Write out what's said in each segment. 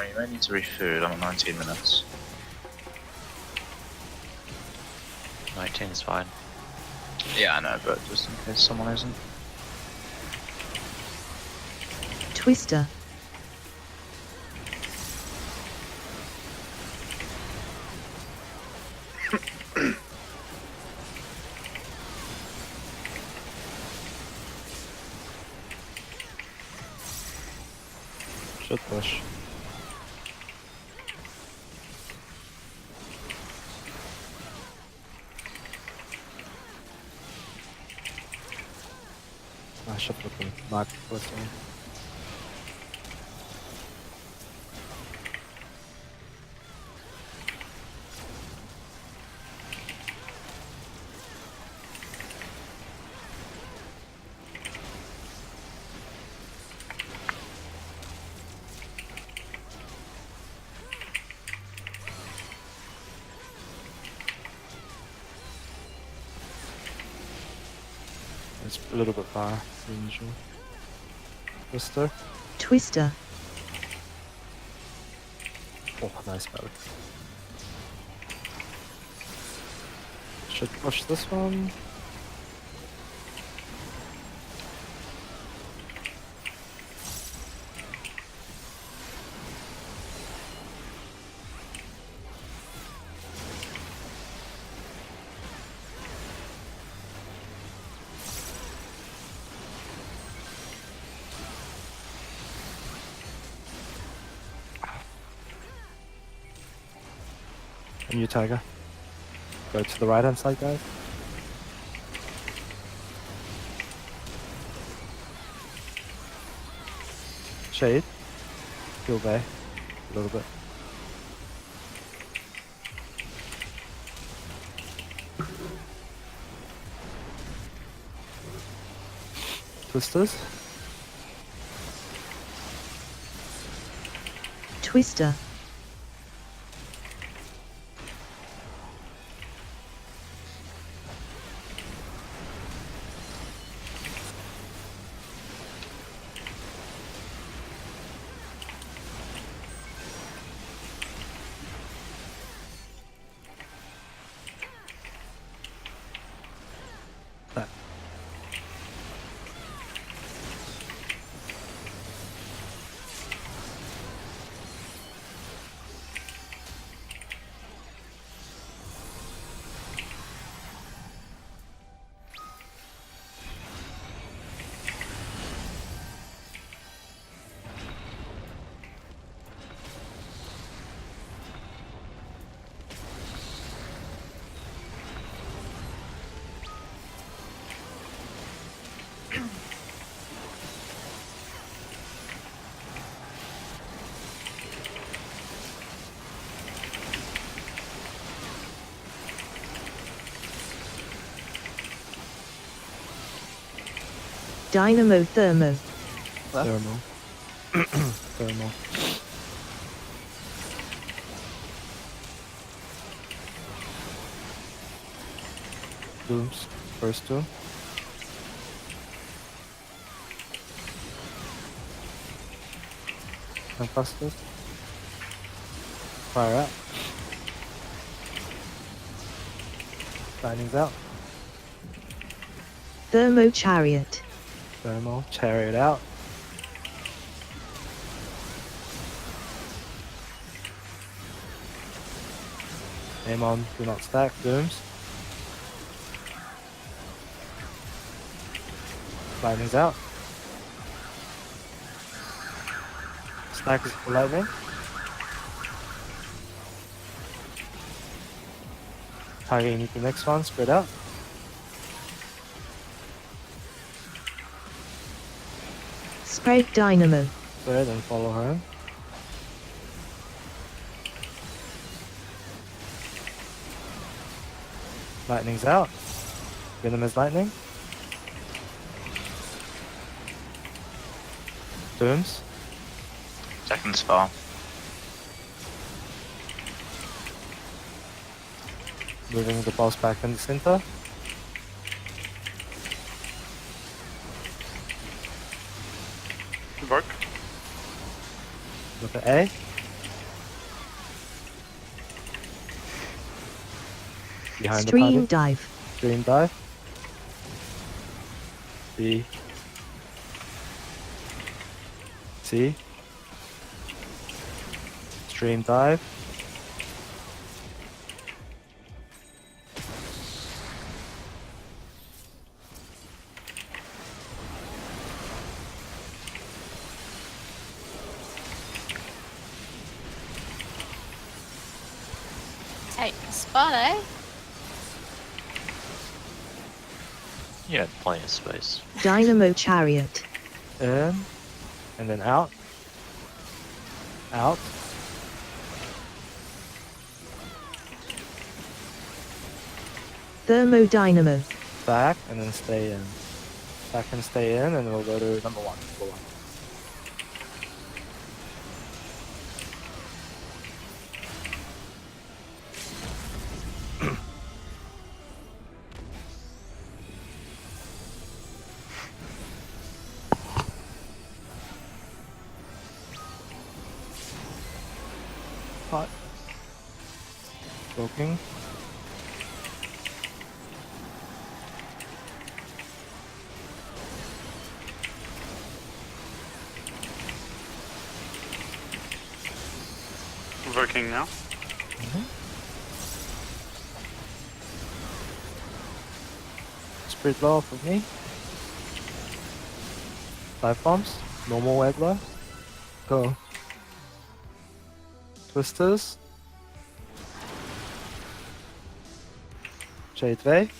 Well, you may need to refood. I'm at 19 minutes. 19 is fine. Yeah, I know, but just in case someone isn't. Twister. Should push. I should put the mark pushing. It's a little bit far than usual. Twister. Twister. Oh, nice move. Should push this one. And you, Tiger. Go to the right hand side, guys. Shade. Heal Bay. A little bit. Twisters. Twister. That. Dynamo Thermo. Thermal. Thermal. Dooms. First two. And faster. Fire out. Lightning's out. Thermo Chariot. Thermal. Chariot out. Aim on. Do not stack. Dooms. Lightning's out. Stack is for lightning. Targeting the next one. Spread out. Spread Dynamo. Spread and follow her. Lightning's out. Venomous lightning. Dooms. Second's far. Moving the pulse back in the center. Work. Look at A. Behind Stream the party. dive. Stream dive. B. C. Stream dive. Take the spot, eh? You had plenty of space. Dynamo chariot. In. And then out. Out. Thermodynamo. Back and then stay in. Back and stay in, and then we'll go to number 1. Number 1. Hot. Smoking. Working now. Spirit law for me. 5 bombs. Normal wave law. Go. Twisters. Shade V.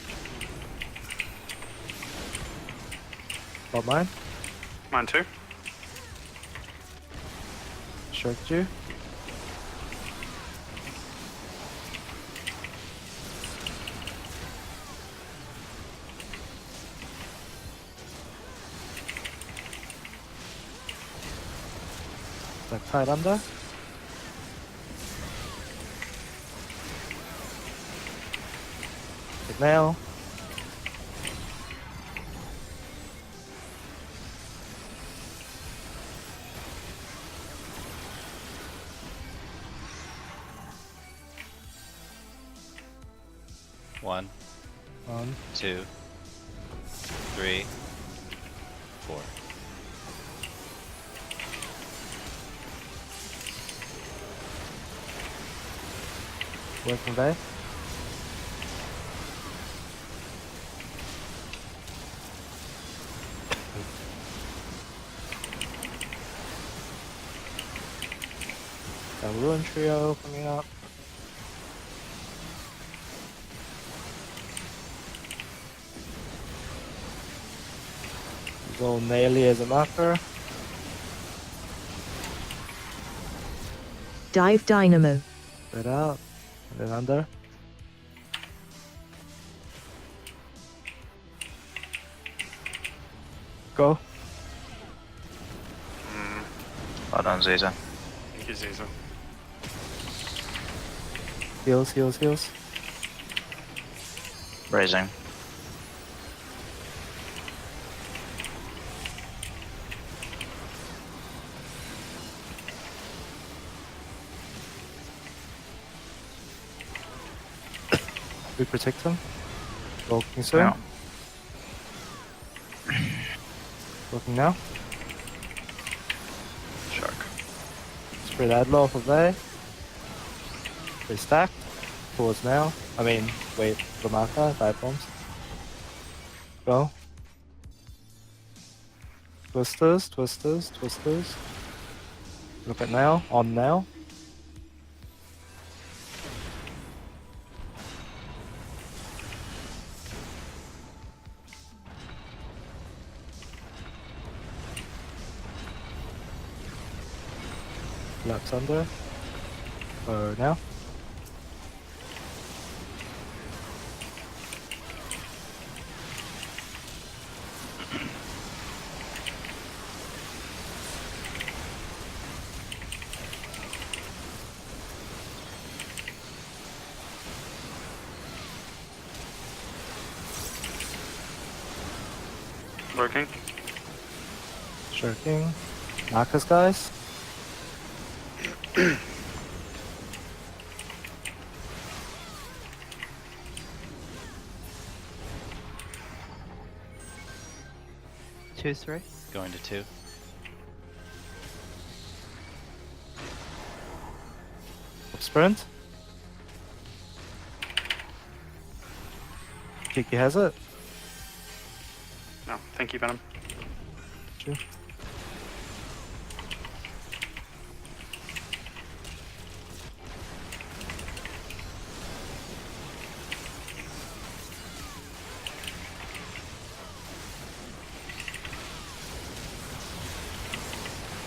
Got mine. Mine too. Shirked you. Like tight under. Good nail. One, 1, 2, 3, 4. working day. A Ruin Trio coming up. Go Naily as a marker. Dive dynamo. Spread out. And then under. Go. Well done, Ziza. Thank you, Ziza. Heals, heals, heals. Raising. We protect him. Walking soon. Yeah. Walking now. Shark. Spread Adlaw for there. They stacked. Pause now. I mean, wait for the marker. 5 bombs. Go. Twisters, twisters, twisters. Look at now. On now. Laps under. Now. Working. Shirking. Marcus, guys. 2-3. Going to 2. Sprint. Kiki has it. No, thank you, Venom. Sure.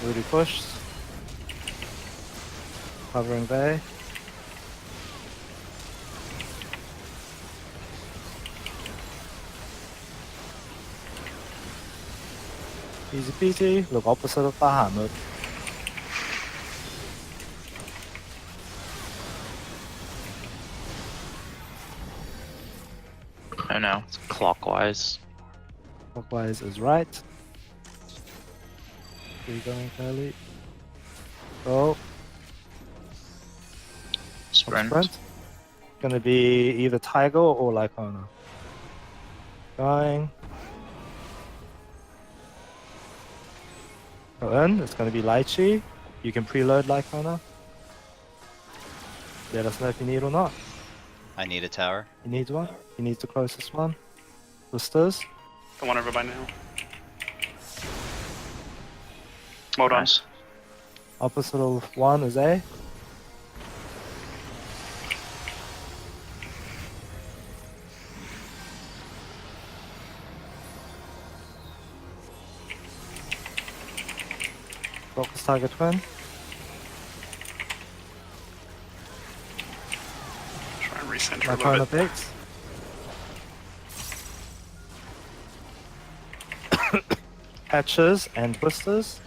Rudy pushed. Covering Bay. Easy peasy. Look opposite of Bahamut. Oh no. It's clockwise. Clockwise is right. Where you going, Kylie? Go. Sprint. Sprint. Gonna be either Tiger or Lycona. Going. Go in. It's gonna be Lychee. You can preload Lycona. Let us know if you need or not. I need a tower. He needs one. He needs the closest one. Blisters. The one over by now. Well done. Nice. Opposite of 1 is A. Focus target twin. Try and recenter a little Lycona bit. Bates. Patches and twisters.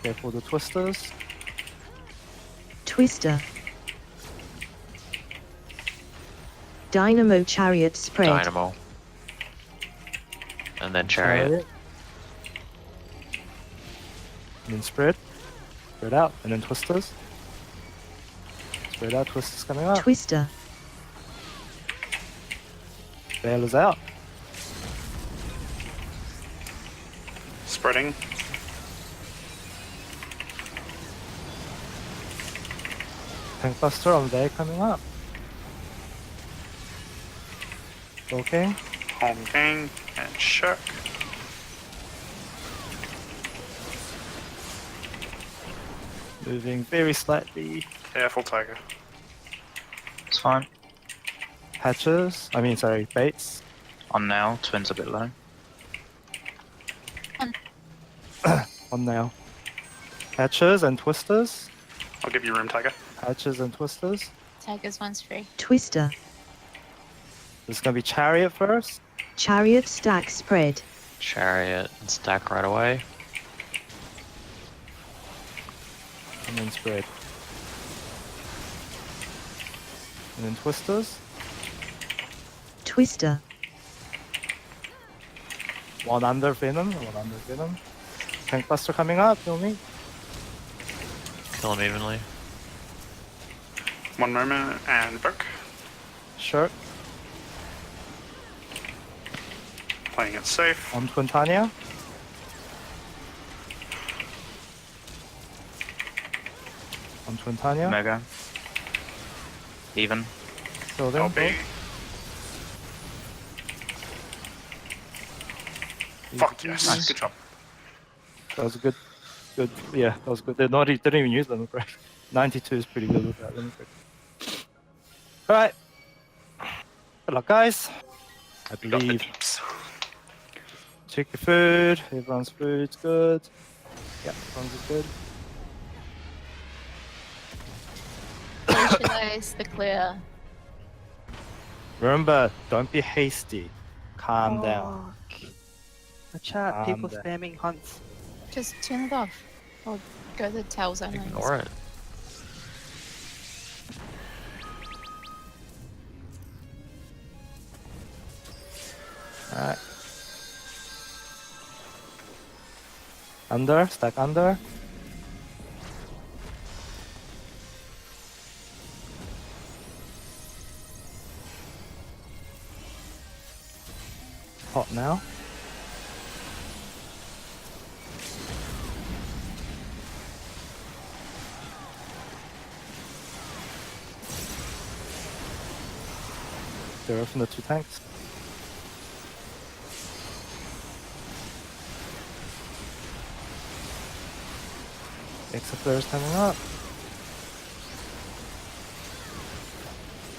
Careful the twisters. Twister. Dynamo Chariot spread. Dynamo. And then chariot. And then spread. Spread out. And then twisters. Spread out, twisters coming up. Twister. Bail is out. Spreading. Tank Buster on there coming up. Okay. Honking and shook. Moving very slightly. Careful, Tiger. It's fine. Patches. Sorry, Bates. On now, twin's a bit low. On now. Patches and twisters. I'll give you room, Tiger. Patches and twisters. Tiger's one's free. Twister. This is gonna be Chariot first. Chariot stack spread. Chariot and stack right away. And then spread. And then twisters. Twister. One under Venom. One under Venom. Tank Buster coming up. Feel me. Kill him evenly. One moment and Burke. Sure. Playing it safe. On Quintania. On Quintania. Mega. Even. Kill them. LB. Fuck yes. Nice. Good job. That was a good. Yeah, that was good. Didn't even use Lemon Break. 92 is pretty good with that Lemon Break. Alright. Good luck, guys. I You got the believe. deeps. Check your food. Everyone's food's good. Yeah, everyone's good. Visualize the clear. Remember, don't be hasty. Calm down. The chat, people there. spamming hunts. Just turn it off. Or go to tail zone. Ignore it. Alright. Under, stack under. Hot now. Zero from the 2 tanks. Extra flares coming up.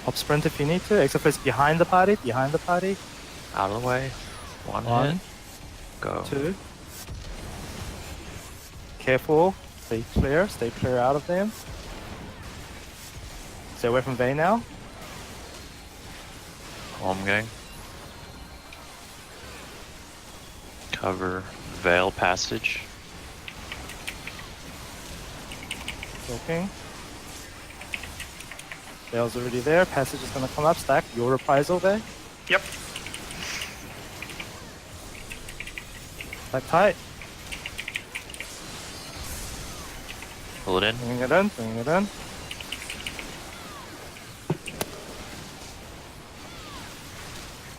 Hop sprint if you need to. Extra flares behind the party, behind the party. Out of the way. One One, hit. Go. 2. Careful. Stay clear. Stay clear out of them. Stay away from Vayne now. Home gang. Cover Veil Passage. Walking. Veil's already there. Passage is gonna come up. Stack. Your reprisal there. Yep. Stack tight. Pull it in. Bringing it in. Bringing it in.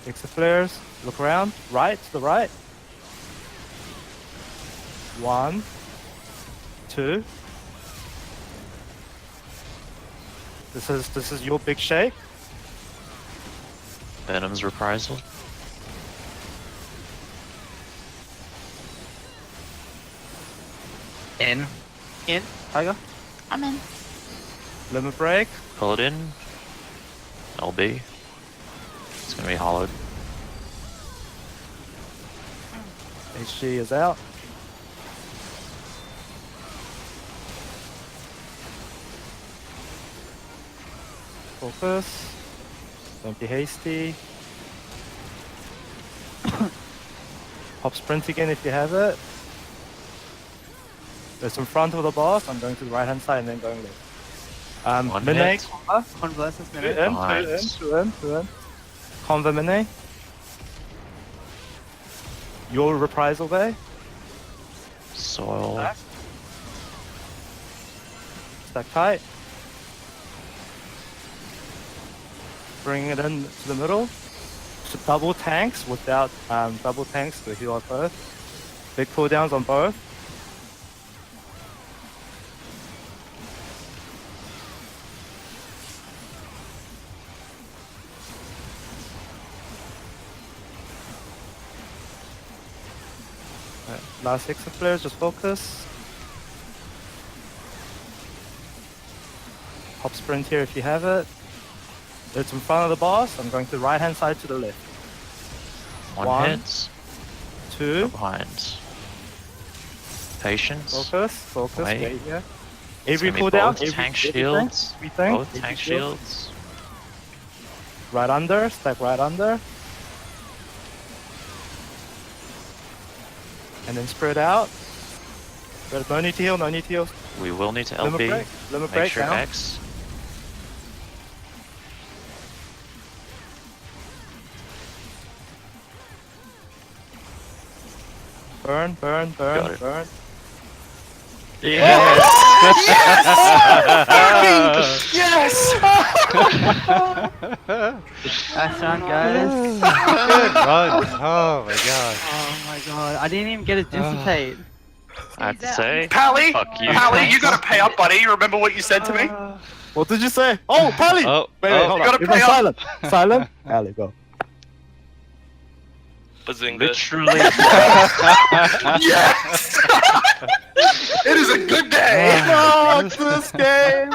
Takes the flares. Look around. Right. To the right. 1, 2. This is your big shake. Venom's Reprisal. In. In. Tiger. I'm in. Limit break. Pull it in. LB. It's gonna be hollowed. HG is out. Focus. Don't be hasty. Hop sprint again if you have it. It's in front of the boss. I'm going to the right hand side and then going left. One Mine, hit. One versus two minute. in, Behind. two in. Conva Mine. Your reprisal bay. Soil. Stack. Stack tight. Bring it in to the middle. So double tanks without double tanks to heal us both. Big cooldowns on both. Right, last 6 players, just focus. Hop sprint here if you have it. It's in front of the boss. I'm going to the right hand side to the left. One hits. 2. Behind. Patience. Focus. Wait. Wait here. It's Every gonna be cooldown. both tank shields. Everything. Both tank shields. Right under. Stack right under. And then spread out. But no need to heal. No need to heal. We will need to Limit LB. break. Limit Make break sure down. X. Burn. Got it. Burn. Yes! That's on, guys. Good run. Oh my god. Oh my god. I didn't even get a dissipate. I have to say, Pally, fuck you. Pally, you gotta pay up, buddy. You remember what you said to me? What did you say? Oh, Pally! Oh, Wait, oh. hold You on. gotta It's on pay up. silent. Silent. Ali, go. literally. Yes! It is a good day! Fuck this game!